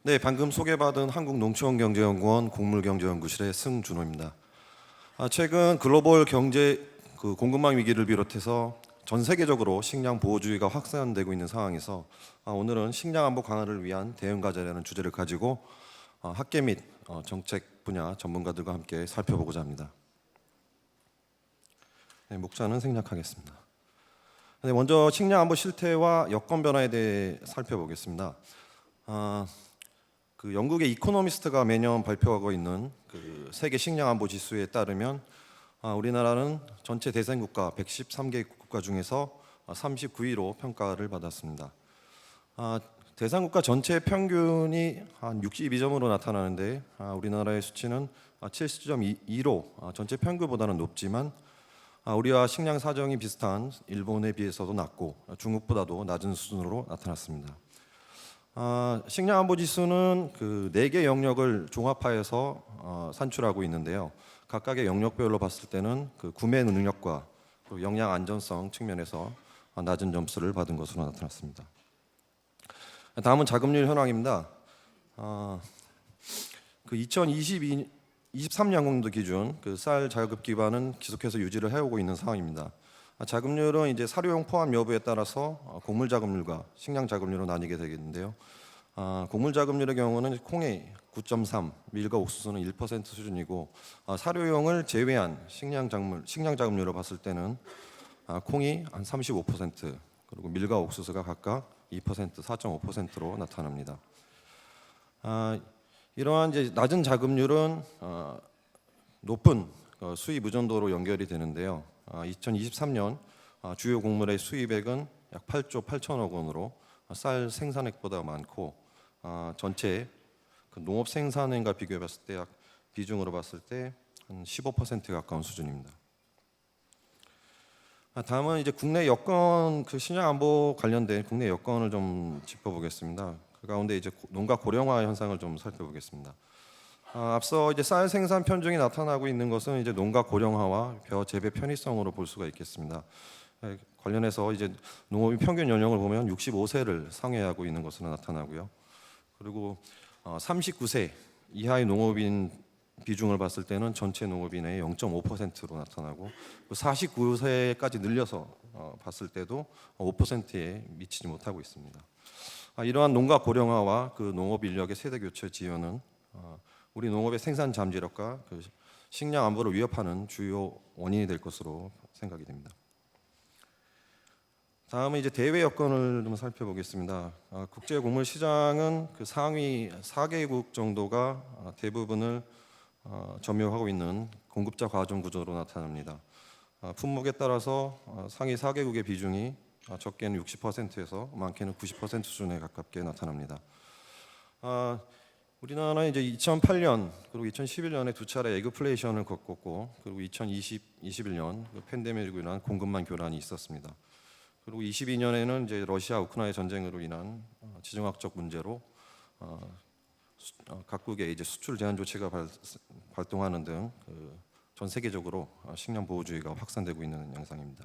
네, 방금 소개받은 한국농촌경제연구원 곡물경제연구실의 승준호입니다. 최근 글로벌 경제 공급망 위기를 비롯해서 전 세계적으로 식량 보호주의가 확산되고 있는 상황에서 오늘은 식량 안보 강화를 위한 대응 과제라는 주제를 가지고 학계 및 정책 분야 전문가들과 함께 살펴보고자 합니다. 네, 목차는 생략하겠습니다. 네, 먼저 식량 안보 실태와 여건 변화에 대해 살펴보겠습니다. 영국의 이코노미스트가 매년 발표하고 있는 세계 식량 안보 지수에 따르면 우리나라는 전체 대상 국가 113개 국가 중에서 39위로 평가를 받았습니다. 대상 국가 전체 평균이 한 62점으로 나타나는데 우리나라의 수치는 70.2로 전체 평균보다는 높지만 우리와 식량 사정이 비슷한 일본에 비해서도 낮고 중국보다도 낮은 수준으로 나타났습니다. 식량 안보 지수는 4개 영역을 종합하여서 산출하고 있는데요. 각각의 영역별로 봤을 때는 구매 능력과 영양 안전성 측면에서 낮은 점수를 받은 것으로 나타났습니다. 다음은 자급률 현황입니다. 2023년도 기준 쌀 자급 기반은 계속해서 유지를 해오고 있는 상황입니다. 자급률은 이제 사료용 포함 여부에 따라서 곡물 자급률과 식량 자급률로 나뉘게 되겠는데요. 곡물 자급률의 경우는 콩이 9.3, 밀과 옥수수는 1% 수준이고 사료용을 제외한 식량 자급률을 봤을 때는 콩이 한 35%, 그리고 밀과 옥수수가 각각 2%, 4.5%로 나타납니다. 이러한 이제 낮은 자급률은 높은 수입 의존도로 연결이 되는데요. 2023년 주요 곡물의 수입액은 약 8조 8천억 원으로 쌀 생산액보다 많고 전체 농업 생산액과 비교해 봤을 때 약 비중으로 봤을 때 한 15%에 가까운 수준입니다. 다음은 이제 국내 여건 식량 안보 관련된 국내 여건을 좀 짚어보겠습니다. 그 가운데 이제 농가 고령화 현상을 좀 살펴보겠습니다. 앞서 이제 쌀 생산 편중이 나타나고 있는 것은 이제 농가 고령화와 벼 재배 편의성으로 볼 수가 있겠습니다. 관련해서 이제 농업인 평균 연령을 보면 65세를 상회하고 있는 것으로 나타나고요. 그리고 39세 이하의 농업인 비중을 봤을 때는 전체 농업인의 0.5%로 나타나고 49세까지 늘려서 봤을 때도 5%에 미치지 못하고 있습니다. 이러한 농가 고령화와 농업 인력의 세대 교체 지연은 우리 농업의 생산 잠재력과 식량 안보를 위협하는 주요 원인이 될 것으로 생각이 됩니다. 다음은 이제 대외 여건을 좀 살펴보겠습니다. 국제 곡물 시장은 상위 4개국 정도가 대부분을 점유하고 있는 공급자 과점 구조로 나타납니다. 품목에 따라서 상위 4개국의 비중이 적게는 60%에서 많게는 90% 수준에 가깝게 나타납니다. 우리나라는 이제 2008년 그리고 2011년에 두 차례 에그플레이션을 겪었고, 그리고 2021년 팬데믹으로 인한 공급망 교란이 있었습니다. 그리고 22년에는 이제 러시아 우크라이나 전쟁으로 인한 지정학적 문제로 각국의 이제 수출 제한 조치가 발동하는 등 전 세계적으로 식량 보호주의가 확산되고 있는 양상입니다.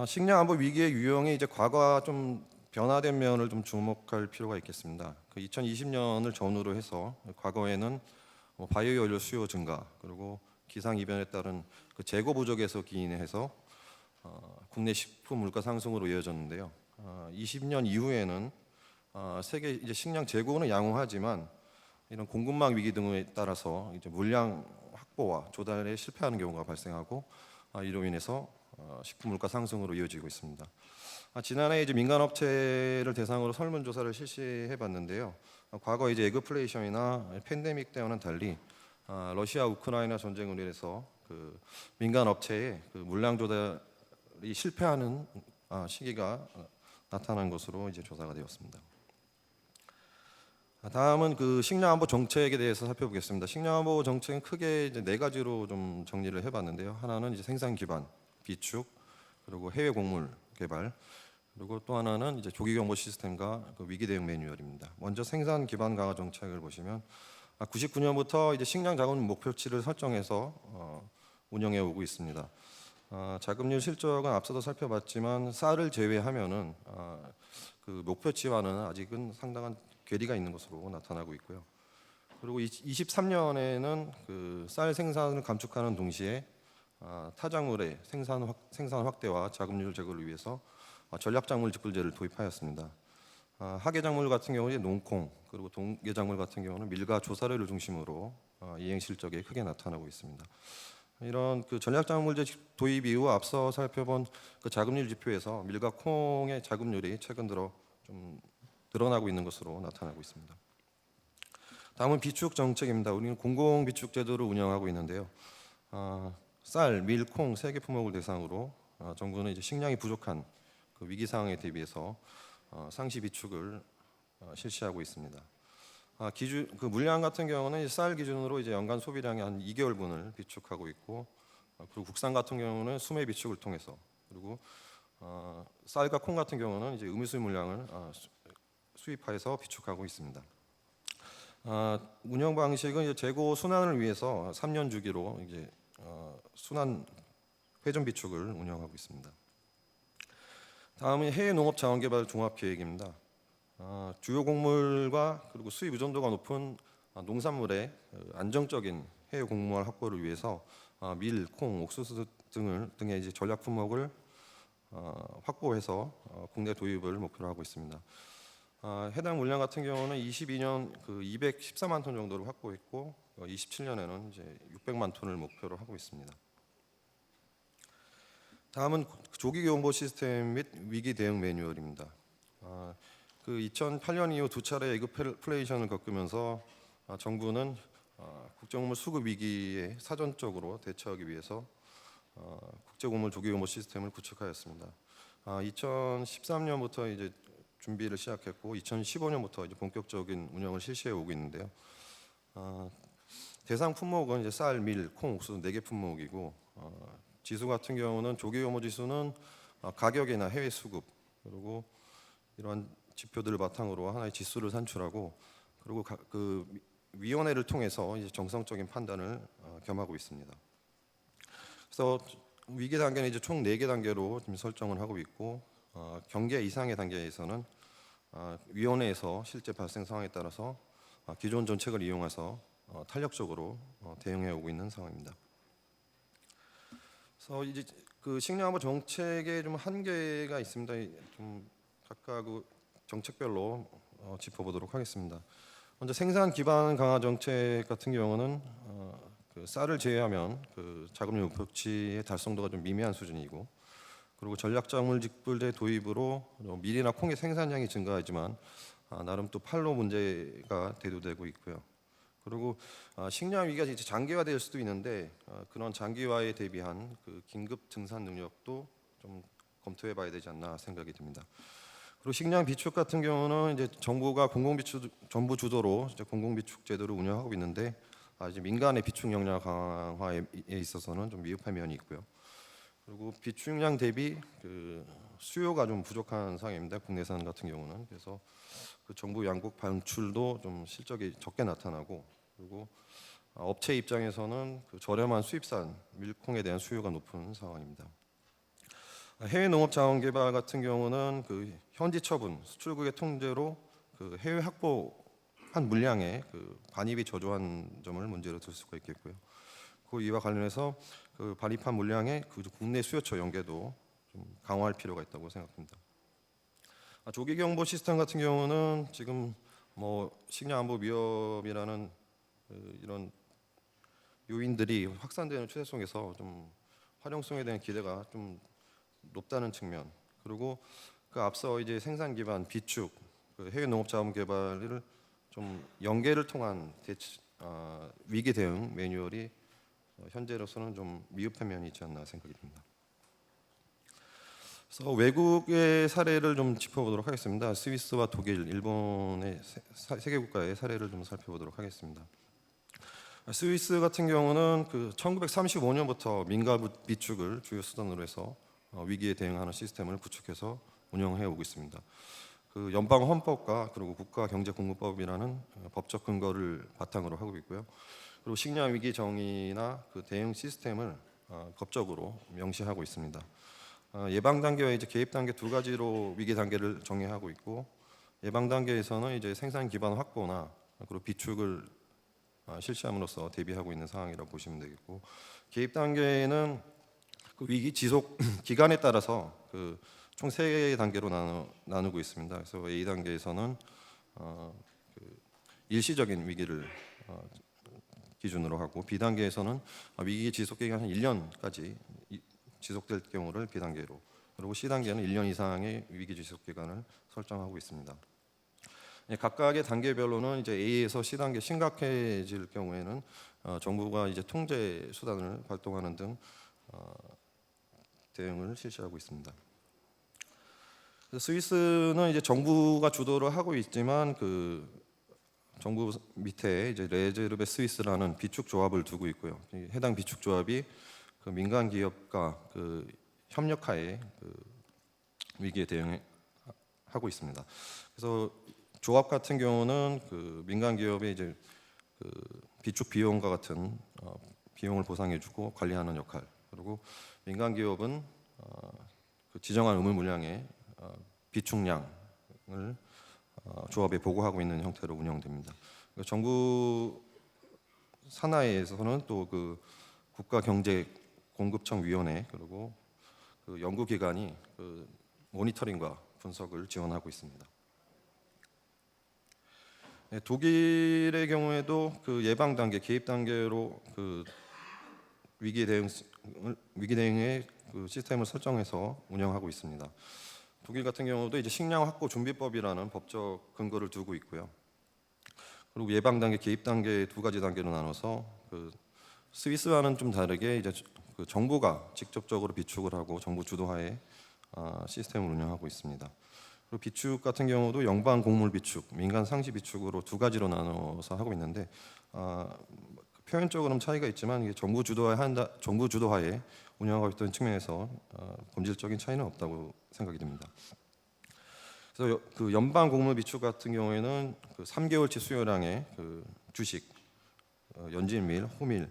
식량 안보 위기의 유형이 이제 과거와 좀 변화된 면을 좀 주목할 필요가 있겠습니다. 2020년을 전후로 해서 과거에는 바이오 연료 수요 증가, 그리고 기상 이변에 따른 재고 부족에서 기인해서 국내 식품 물가 상승으로 이어졌는데요. 20년 이후에는 세계 이제 식량 재고는 양호하지만 이런 공급망 위기 등에 따라서 이제 물량 확보와 조달에 실패하는 경우가 발생하고 이로 인해서 식품 물가 상승으로 이어지고 있습니다. 지난해 이제 민간 업체를 대상으로 설문조사를 실시해봤는데요. 과거 이제 에그플레이션이나 팬데믹 때와는 달리 러시아 우크라이나 전쟁으로 인해서 민간 업체의 물량 조달이 실패하는 시기가 나타난 것으로 이제 조사가 되었습니다. 다음은 식량 안보 정책에 대해서 살펴보겠습니다. 식량 안보 정책은 크게 이제 4가지로 좀 정리를 해봤는데요. 하나는 이제 생산 기반, 비축, 그리고 해외 곡물 개발, 그리고 또 하나는 이제 조기 경보 시스템과 위기 대응 매뉴얼입니다. 먼저 생산 기반 강화 정책을 보시면 99년부터 이제 식량 자금 목표치를 설정해서 운영해 오고 있습니다. 자급률 실적은 앞서도 살펴봤지만 쌀을 제외하면은 그 목표치와는 아직은 상당한 괴리가 있는 것으로 나타나고 있고요. 그리고 23년에는 그 쌀 생산을 감축하는 동시에 타작물의 생산 확대와 자급률 제고를 위해서 전략작물 직불제를 도입하였습니다. 하계작물 같은 경우에 농콩, 그리고 동계작물 같은 경우는 밀과 조사료를 중심으로 이행 실적이 크게 나타나고 있습니다. 이런 그 전략작물제 도입 이후 앞서 살펴본 그 자급률 지표에서 밀과 콩의 자급률이 최근 들어 좀 늘어나고 있는 것으로 나타나고 있습니다. 다음은 비축 정책입니다. 우리는 공공 비축 제도를 운영하고 있는데요. 쌀, 밀, 콩 세 개 품목을 대상으로 정부는 이제 식량이 부족한 그 위기 상황에 대비해서 상시 비축을 실시하고 있습니다. 기준 그 물량 같은 경우는 쌀 기준으로 이제 연간 소비량의 한 2개월분을 비축하고 있고, 그리고 국산 같은 경우는 수매 비축을 통해서, 그리고 쌀과 콩 같은 경우는 이제 음유수 물량을 수입하여서 비축하고 있습니다. 운영 방식은 이제 재고 순환을 위해서 3년 주기로 이제 순환 회전 비축을 운영하고 있습니다. 다음은 해외 농업 자원 개발 종합 계획입니다. 주요 곡물과 그리고 수입 의존도가 높은 농산물의 안정적인 해외 곡물 확보를 위해서 밀, 콩, 옥수수 등의 이제 전략 품목을 확보해서 국내 도입을 목표로 하고 있습니다. 해당 물량 같은 경우는 22년 그 214만 톤 정도를 확보했고, 27년에는 이제 600만 톤을 목표로 하고 있습니다. 다음은 조기 경보 시스템 및 위기 대응 매뉴얼입니다. 그 2008년 이후 두 차례 에그플레이션을 겪으면서 정부는 국제곡물 수급 위기에 사전적으로 대처하기 위해서 국제곡물 조기 경보 시스템을 구축하였습니다. 2013년부터 이제 준비를 시작했고 2015년부터 이제 본격적인 운영을 실시해 오고 있는데요. 대상 품목은 이제 쌀, 밀, 콩, 옥수수 4개 품목이고, 지수 같은 경우는 조기 경보 지수는 가격이나 해외 수급, 그리고 이러한 지표들을 바탕으로 하나의 지수를 산출하고, 그리고 그 위원회를 통해서 이제 정성적인 판단을 겸하고 있습니다. 그래서 위기 단계는 이제 총 4개 단계로 지금 설정을 하고 있고, 경계 이상의 단계에서는 위원회에서 실제 발생 상황에 따라서 기존 정책을 이용해서 탄력적으로 대응해 오고 있는 상황입니다. 그래서 이제 그 식량안보 정책에 좀 한계가 있습니다. 좀 각각 정책별로 짚어보도록 하겠습니다. 먼저 생산 기반 강화 정책 같은 경우는 그 쌀을 제외하면 그 자급률 목표치의 달성도가 좀 미미한 수준이고, 그리고 전략작물 직불제 도입으로 밀이나 콩의 생산량이 증가하지만 나름 또 판로 문제가 대두되고 있고요. 그리고 식량 위기가 이제 장기화될 수도 있는데 그런 장기화에 대비한 그 긴급 증산 능력도 좀 검토해봐야 되지 않나 생각이 듭니다. 그리고 식량 비축 같은 경우는 이제 정부가 공공비축 정부 주도로 이제 공공비축 제도를 운영하고 있는데 이제 민간의 비축 역량 강화에 있어서는 좀 미흡한 면이 있고요. 그리고 비축량 대비 그 수요가 좀 부족한 상황입니다. 국내산 같은 경우는. 그래서 그 정부 양국 방출도 좀 실적이 적게 나타나고, 그리고 업체 입장에서는 그 저렴한 수입산 밀콩에 대한 수요가 높은 상황입니다. 해외 농업 자원 개발 같은 경우는 그 현지 처분, 수출국의 통제로 그 해외 확보한 물량의 그 반입이 저조한 점을 문제로 들 수가 있겠고요. 그 이와 관련해서 그 반입한 물량의 그 국내 수요처 연계도 좀 강화할 필요가 있다고 생각합니다. 조기 경보 시스템 같은 경우는 지금 뭐 식량 안보 위협이라는 이런 요인들이 확산되는 추세 속에서 좀 활용성에 대한 기대가 좀 높다는 측면, 그리고 그 앞서 이제 생산 기반 비축, 그 해외 농업 자원 개발을 좀 연계를 통한 위기 대응 매뉴얼이 현재로서는 좀 미흡한 면이 있지 않나 생각이 듭니다. 그래서 외국의 사례를 좀 짚어보도록 하겠습니다. 스위스와 독일, 일본의 세 개 국가의 사례를 좀 살펴보도록 하겠습니다. 스위스 같은 경우는 그 1935년부터 민간 비축을 주요 수단으로 해서 위기에 대응하는 시스템을 구축해서 운영해 오고 있습니다. 그 연방 헌법과 그리고 국가경제공급법이라는 법적 근거를 바탕으로 하고 있고요. 그리고 식량 위기 정의나 그 대응 시스템을 법적으로 명시하고 있습니다. 예방 단계와 이제 개입 단계 두 가지로 위기 단계를 정의하고 있고, 예방 단계에서는 이제 생산 기반 확보나 그리고 비축을 실시함으로써 대비하고 있는 상황이라고 보시면 되겠고, 개입 단계는 그 위기 지속 기간에 따라서 그 총 3개의 단계로 나누고 있습니다. 그래서 A 단계에서는 일시적인 위기를 기준으로 하고, B 단계에서는 위기 지속 기간 한 1년까지 지속될 경우를 B 단계로, 그리고 C 단계는 1년 이상의 위기 지속 기간을 설정하고 있습니다. 각각의 단계별로는 이제 A에서 C 단계 심각해질 경우에는 정부가 이제 통제 수단을 발동하는 등 대응을 실시하고 있습니다. 스위스는 이제 정부가 주도를 하고 있지만 그 정부 밑에 이제 레제르베 스위스라는 비축 조합을 두고 있고요. 해당 비축 조합이 그 민간 기업과 그 협력하에 그 위기에 대응하고 있습니다. 그래서 조합 같은 경우는 그 민간 기업의 이제 그 비축 비용과 같은 비용을 보상해주고 관리하는 역할, 그리고 민간 기업은 그 지정한 의무 물량의 비축량을 조합에 보고하고 있는 형태로 운영됩니다. 정부 산하에서는 또 그 국가경제공급청위원회, 그리고 그 연구기관이 그 모니터링과 분석을 지원하고 있습니다. 독일의 경우에도 그 예방 단계, 개입 단계로 그 위기 대응의 그 시스템을 설정해서 운영하고 있습니다. 독일 같은 경우도 이제 식량 확보 준비법이라는 법적 근거를 두고 있고요. 그리고 예방 단계, 개입 단계 두 가지 단계로 나눠서 그 스위스와는 좀 다르게 이제 그 정부가 직접적으로 비축을 하고 정부 주도하에 시스템을 운영하고 있습니다. 그리고 비축 같은 경우도 영방 곡물 비축, 민간 상시 비축으로 두 가지로 나눠서 하고 있는데 표현적으로는 차이가 있지만 이게 정부 주도하에 운영하고 있던 측면에서 본질적인 차이는 없다고 생각이 됩니다. 그래서 그 연방 곡물 비축 같은 경우에는 그 3개월치 수요량의 그 주식, 연질밀, 호밀,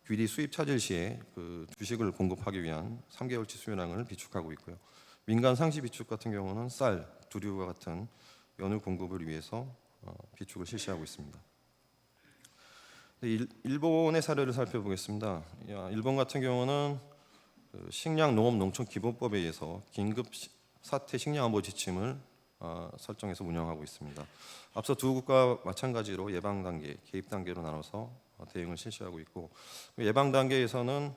귀리 수입 차질 시에 그 주식을 공급하기 위한 3개월치 수요량을 비축하고 있고요. 민간 상시 비축 같은 경우는 쌀, 두류와 같은 연유 공급을 위해서 비축을 실시하고 있습니다. 일본의 사례를 살펴보겠습니다. 일본 같은 경우는 식량 농업 농촌 기본법에 의해서 긴급 사태 식량 안보 지침을 설정해서 운영하고 있습니다. 앞서 두 국가 마찬가지로 예방 단계, 개입 단계로 나눠서 대응을 실시하고 있고, 예방 단계에서는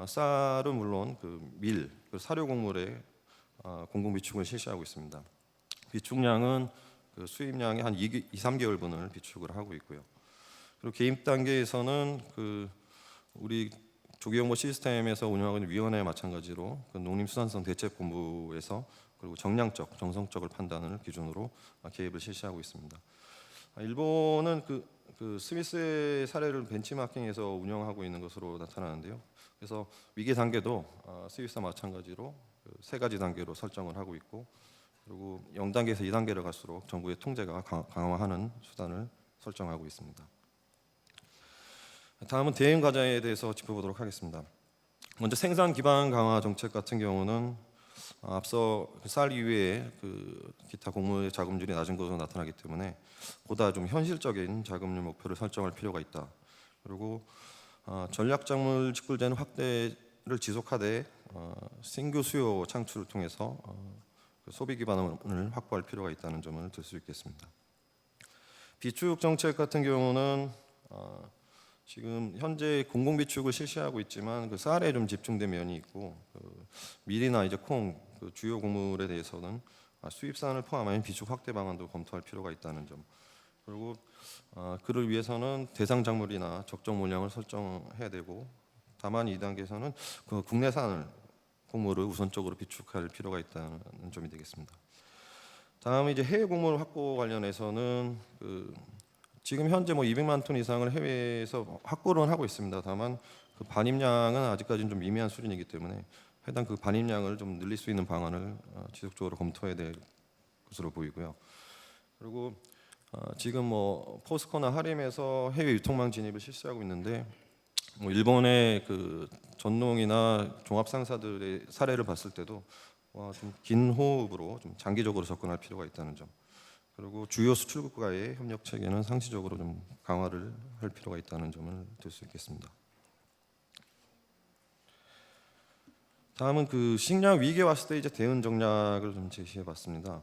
쌀은 물론 그 밀, 그 사료 곡물의 공급 비축을 실시하고 있습니다. 비축량은 그 수입량의 한 2-3개월분을 비축을 하고 있고요. 그리고 개입 단계에서는 그 우리 조기용보 시스템에서 운영하고 있는 위원회와 마찬가지로 그 농림수산성 대책본부에서 그리고 정량적, 정성적을 판단을 기준으로 개입을 실시하고 있습니다. 일본은 그 스위스의 사례를 벤치마킹해서 운영하고 있는 것으로 나타나는데요. 그래서 위기 단계도 스위스와 마찬가지로 그 3가지 단계로 설정을 하고 있고, 그리고 0단계에서 2단계로 갈수록 정부의 통제가 강화하는 수단을 설정하고 있습니다. 다음은 대응 과제에 대해서 짚어보도록 하겠습니다. 먼저 생산 기반 강화 정책 같은 경우는 앞서 쌀 이외에 그 기타 곡물의 자금률이 낮은 것으로 나타나기 때문에 보다 좀 현실적인 자금률 목표를 설정할 필요가 있다. 그리고 전략 작물 직불제는 확대를 지속하되 신규 수요 창출을 통해서 그 소비 기반을 확보할 필요가 있다는 점을 들 수 있겠습니다. 비축 정책 같은 경우는 지금 현재 공공비축을 실시하고 있지만 그 쌀에 좀 집중된 면이 있고, 그 밀이나 이제 콩, 그 주요 곡물에 대해서는 수입산을 포함한 비축 확대 방안도 검토할 필요가 있다는 점. 그리고 그를 위해서는 대상 작물이나 적정 물량을 설정해야 되고, 다만 2단계에서는 그 국내산을 곡물을 우선적으로 비축할 필요가 있다는 점이 되겠습니다. 다음 이제 해외 곡물 확보 관련해서는 그 지금 현재 200만 톤 이상을 해외에서 확보를 하고 있습니다. 다만 그 반입량은 아직까지는 좀 미미한 수준이기 때문에 해당 그 반입량을 좀 늘릴 수 있는 방안을 지속적으로 검토해야 될 것으로 보이고요. 그리고 지금 포스코나 하림에서 해외 유통망 진입을 실시하고 있는데 뭐 일본의 그 전농이나 종합상사들의 사례를 봤을 때도 좀 긴 호흡으로 좀 장기적으로 접근할 필요가 있다는 점. 그리고 주요 수출국과의 협력 체계는 상시적으로 좀 강화를 할 필요가 있다는 점을 들 수 있겠습니다. 다음은 그 식량 위기에 왔을 때 이제 대응 전략을 좀 제시해봤습니다.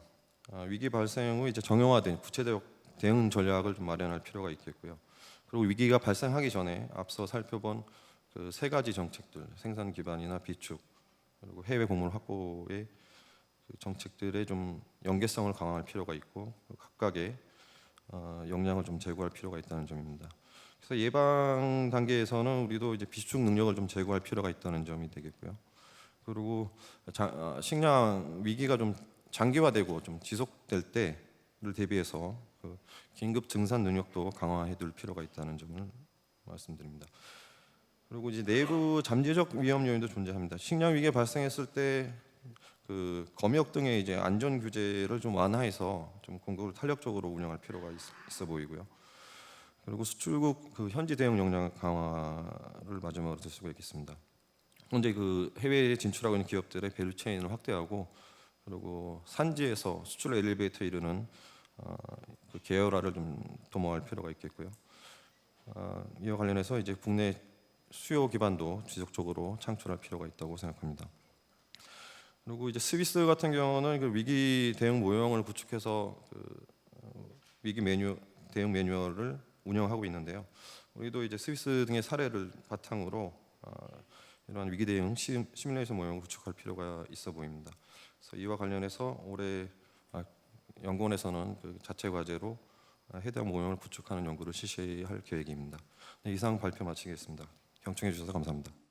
위기 발생 후 이제 정형화된 구체적 대응 전략을 좀 마련할 필요가 있겠고요. 그리고 위기가 발생하기 전에 앞서 살펴본 그 세 가지 정책들, 생산 기반이나 비축, 그리고 해외 곡물 확보의 그 정책들의 좀 연계성을 강화할 필요가 있고 각각의 역량을 좀 제고할 필요가 있다는 점입니다. 그래서 예방 단계에서는 우리도 이제 비축 능력을 좀 제고할 필요가 있다는 점이 되겠고요. 그리고 식량 위기가 좀 장기화되고 좀 지속될 때를 대비해서 그 긴급 증산 능력도 강화해둘 필요가 있다는 점을 말씀드립니다. 그리고 이제 내부 잠재적 위험 요인도 존재합니다. 식량 위기가 발생했을 때 그 검역 등의 이제 안전 규제를 좀 완화해서 좀 공급을 탄력적으로 운영할 필요가 있어 보이고요. 그리고 수출국 그 현지 대응 역량 강화를 마지막으로 들 수가 있겠습니다. 현재 그 해외에 진출하고 있는 기업들의 밸류체인을 확대하고 그리고 산지에서 수출 엘리베이터에 이르는 그 계열화를 좀 도모할 필요가 있겠고요. 이와 관련해서 이제 국내 수요 기반도 지속적으로 창출할 필요가 있다고 생각합니다. 그리고 이제 스위스 같은 경우는 그 위기 대응 모형을 구축해서 그 위기 대응 매뉴얼을 운영하고 있는데요. 우리도 이제 스위스 등의 사례를 바탕으로 이러한 위기 대응 시뮬레이션 모형을 구축할 필요가 있어 보입니다. 그래서 이와 관련해서 올해 연구원에서는 그 자체 과제로 해당 모형을 구축하는 연구를 실시할 계획입니다. 네, 이상 발표 마치겠습니다. 경청해 주셔서 감사합니다.